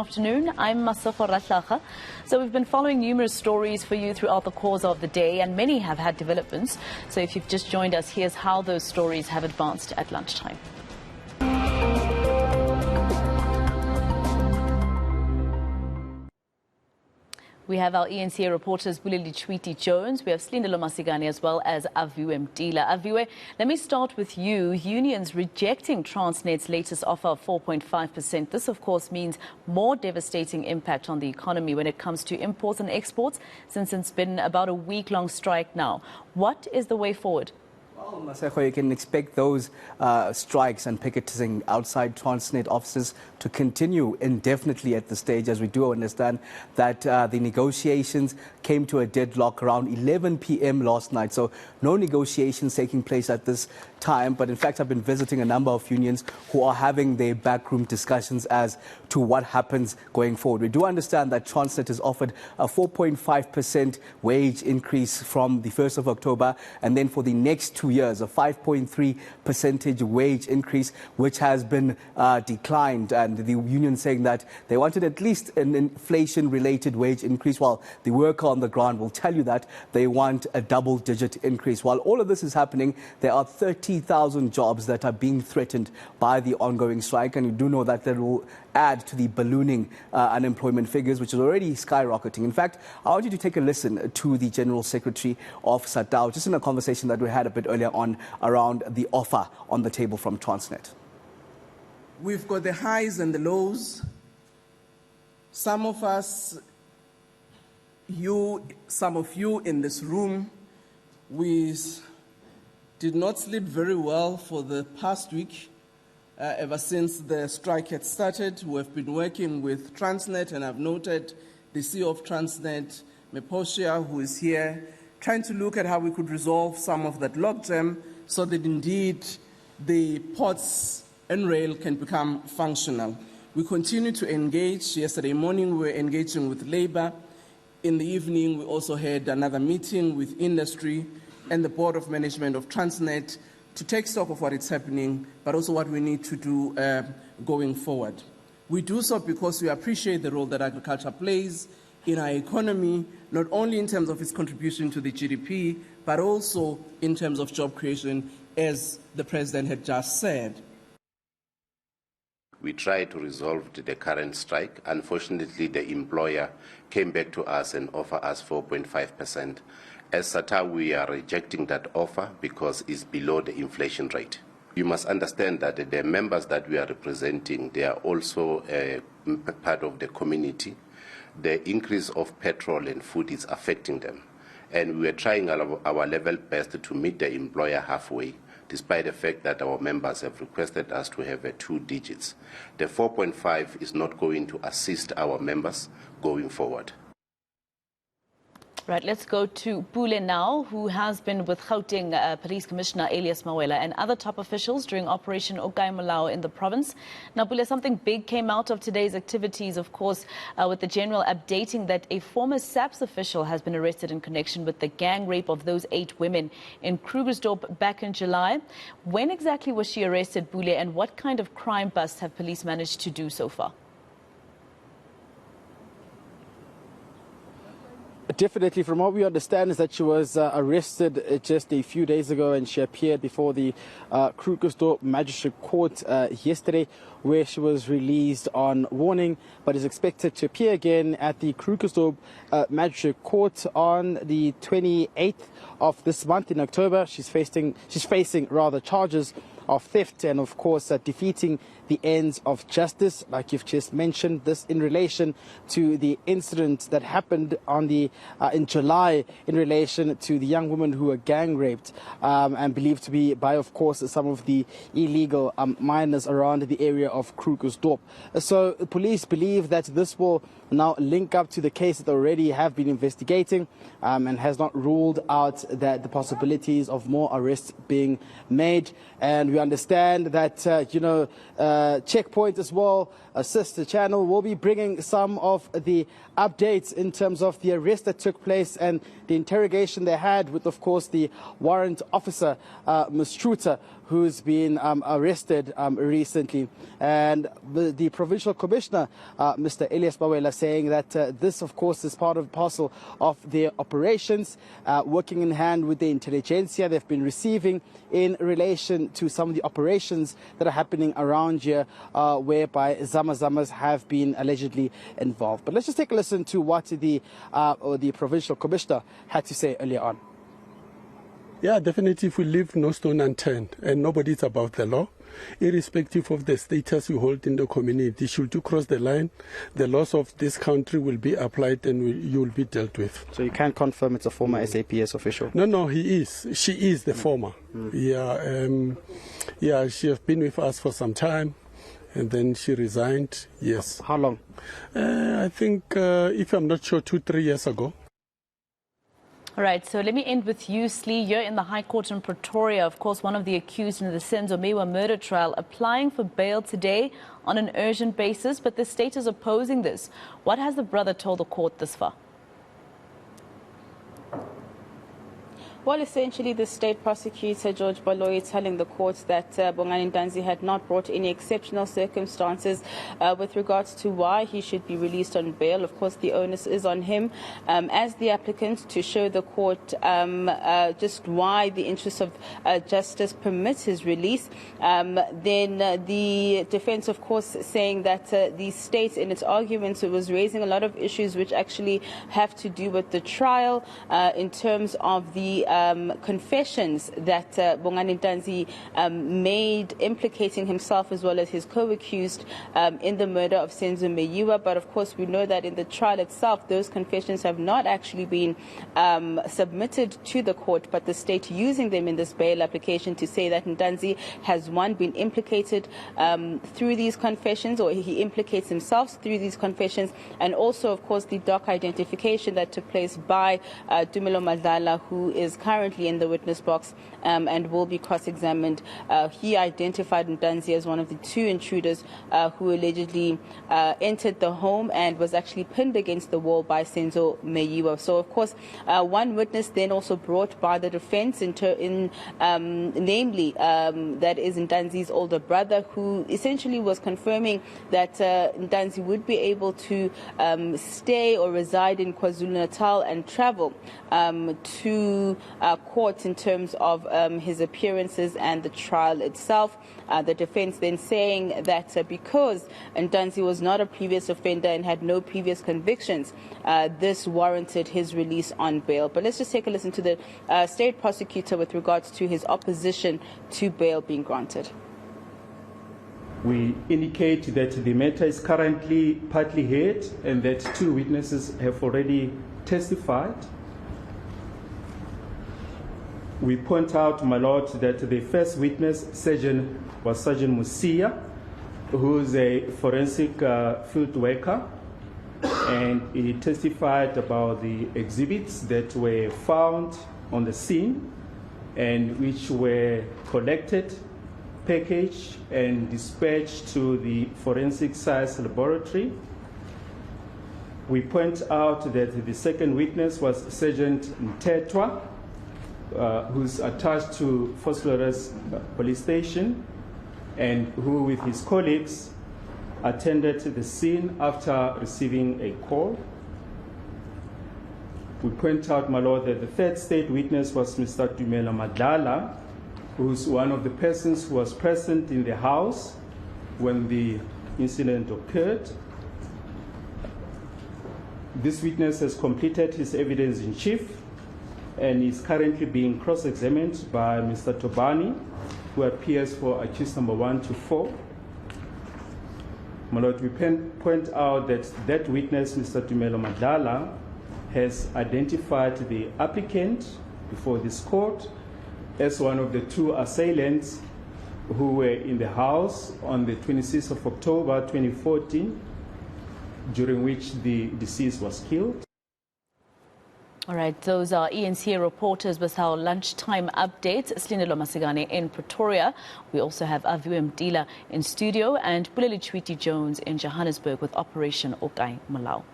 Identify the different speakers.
Speaker 1: afternoon. I'm Masego Rahlaga. So we've been following numerous stories for you throughout the course of the day, and many have had developments. So if you've just joined us, here's how those stories have advanced at lunchtime. We have our eNCA reporters, Pule Letshwiti-Jones. We have Silindelo Masikane as well as Aviwe Mtila. Aviwe, let me start with you. Unions rejecting Transnet's latest offer of 4.5%. This, of course, means more devastating impact on the economy when it comes to imports and exports, since it's been about a week-long strike now. What is the way forward?
Speaker 2: Well, Masego, you can expect those strikes and picketing outside Transnet offices to continue indefinitely at this stage, as we do understand that the negotiations came to a deadlock around 11 p.m. last night. So no negotiations taking place at this time. But in fact, I've been visiting a number of unions who are having their backroom discussions as to what happens going forward. We do understand that Transnet has offered a 4.5% wage increase from the 1st of October, and then for the next 2 years, a 5.3% wage increase, which has been declined. And the union saying that they wanted at least an inflation-related wage increase, while the worker on the ground will tell you that they want a double-digit increase. While all of this is happening, there are 30,000 jobs that are being threatened by the ongoing strike, and you do know that will add to the ballooning unemployment figures, which is already skyrocketing. In fact, I want you to take a listen to the General Secretary of SADAW, just in a conversation that we had a bit earlier on around the offer on the table from Transnet.
Speaker 3: We've got the highs and the lows. Some of us, some of you in this room, we did not sleep very well for the past week. Ever since the strike had started, we've been working with Transnet, and I've noted the CEO of Transnet, Meposhia, who is here, trying to look at how we could resolve some of that logjam so that indeed the ports and rail can become functional. We continue to engage. Yesterday morning we were engaging with Labour. In the evening we also had another meeting with industry and the Board of Management of Transnet to take stock of what is happening, but also what we need to do going forward. We do so because we appreciate the role that agriculture plays in our economy, not only in terms of its contribution to the GDP, but also in terms of job creation, as the President had just said.
Speaker 4: We tried to resolve the current strike. Unfortunately, the employer came back to us and offered us 4.5%. As SATA, we are rejecting that offer because it's below the inflation rate. You must understand that the members that we are representing, they are also part of the community. The increase of petrol and food is affecting them. And we are trying our level best to meet the employer halfway, despite the fact that our members have requested us to have 2 digits. The 4.5 is not going to assist our members going forward.
Speaker 1: Right, let's go to Pule now, who has been with Gauteng Police Commissioner Elias Mawela and other top officials during Operation Okai Molao in the province. Now, Pule, something big came out of today's activities, of course, with the General updating that a former SAPS official has been arrested in connection with the gang rape of those 8 women in Krugersdorp back in July. When exactly was she arrested, Pule, and what kind of crime busts have police managed to do so far?
Speaker 5: Definitely, from what we understand, is that she was arrested just a few days ago, and she appeared before the Krugersdorp Magistrate Court yesterday, where she was released on warning, but is expected to appear again at the Krugersdorp Magistrate Court on the 28th of this month in October. She's facing charges of theft and, of course, defeating the ends of justice, like you've just mentioned. This in relation to the incident that happened on in July in relation to the young women who were gang raped and believed to be by, of course, some of the illegal minors around the area of Krugersdorp. So police believe that this will now link up to the case that they already have been investigating and has not ruled out that the possibilities of more arrests being made. And we understand that, Checkpoint as well, a sister channel, will be bringing some of the updates in terms of the arrest that took place and the interrogation they had with, of course, the warrant officer, Mtila, who's been arrested recently. And the provincial commissioner, Mr. Elias Mawela, saying that this, of course, is part and parcel of their operations, working in hand with the intelligentsia they've been receiving in relation to some of the operations that are happening around here, whereby Zamazamas have been allegedly involved. But let's just take a listen to what the provincial commissioner had to say earlier on.
Speaker 6: Yeah, definitely, if we leave no stone unturned and nobody is above the law, irrespective of the status you hold in the community, should you cross the line, the laws of this country will be applied and you will be dealt with.
Speaker 5: So you can't confirm it's a former SAPS official?
Speaker 6: No, he is. She is the former. Yeah, she has been with us for some time. And then she resigned, yes.
Speaker 5: How long?
Speaker 6: I think, if I'm not sure, 2-3 years ago.
Speaker 1: All right, so let me end with you, Slee. You're in the High Court in Pretoria, of course, one of the accused in the Senzo Meyiwa murder trial, applying for bail today on an urgent basis, but the state is opposing this. What has the brother told the court this far?
Speaker 7: Well, essentially, the state prosecutor, George Baloyi, telling the court that Bongani Ntanzi had not brought any exceptional circumstances with regards to why he should be released on bail. Of course, the onus is on him as the applicant to show the court just why the interests of justice permits his release. Then the defense, of course, saying that the state, in its arguments, it was raising a lot of issues which actually have to do with the trial in terms of the confessions that Bongani Ntanzi made, implicating himself as well as his co-accused in the murder of Senzo Meyiwa. But of course, we know that in the trial itself, those confessions have not actually been submitted to the court, but the state using them in this bail application to say that Ntanzi has, one, been implicated through these confessions, or he implicates himself through these confessions, and also, of course, the doc identification that took place by Tumelo Madlala, who is currently in the witness box and will be cross-examined. He identified Ntanzi as one of the two intruders who allegedly entered the home and was actually pinned against the wall by Senzo Meyiwa. So, of course, one witness then also brought by the defense, namely that is Ntanzi's older brother, who essentially was confirming that Ntanzi would be able to stay or reside in KwaZulu-Natal and travel to court in terms of his appearances and the trial itself. The defense then saying that because Ntanzi was not a previous offender and had no previous convictions, this warranted his release on bail. But let's just take a listen to the state prosecutor with regards to his opposition to bail being granted.
Speaker 8: We indicate that the matter is currently partly heard and that two witnesses have already testified. We point out, my lord, that the first witness, was Sergeant Musia, who is a forensic field worker, and he testified about the exhibits that were found on the scene and which were collected, packaged, and dispatched to the forensic science laboratory. We point out that the second witness was Sergeant Mtetwa, who's attached to Phosphorus police station and who, with his colleagues, attended the scene after receiving a call. We point out, my lord, that the third state witness was Mr. Tumelo Madlala, who's one of the persons who was present in the house when the incident occurred. This witness has completed his evidence in chief and is currently being cross-examined by Mr. Tobani, who appears for accused number 1 to 4. My lord, we point out that that witness, Mr. Tumelo Madlala, has identified the applicant before this court as one of the two assailants who were in the house on the 26th of October 2014, during which the deceased was killed.
Speaker 1: All right, those are eNCA reporters with our lunchtime updates. Silindelo Masikane in Pretoria. We also have Aviwe Mtila in studio and Pule Letshwiti-Jones in Johannesburg with Operation Okai Malau.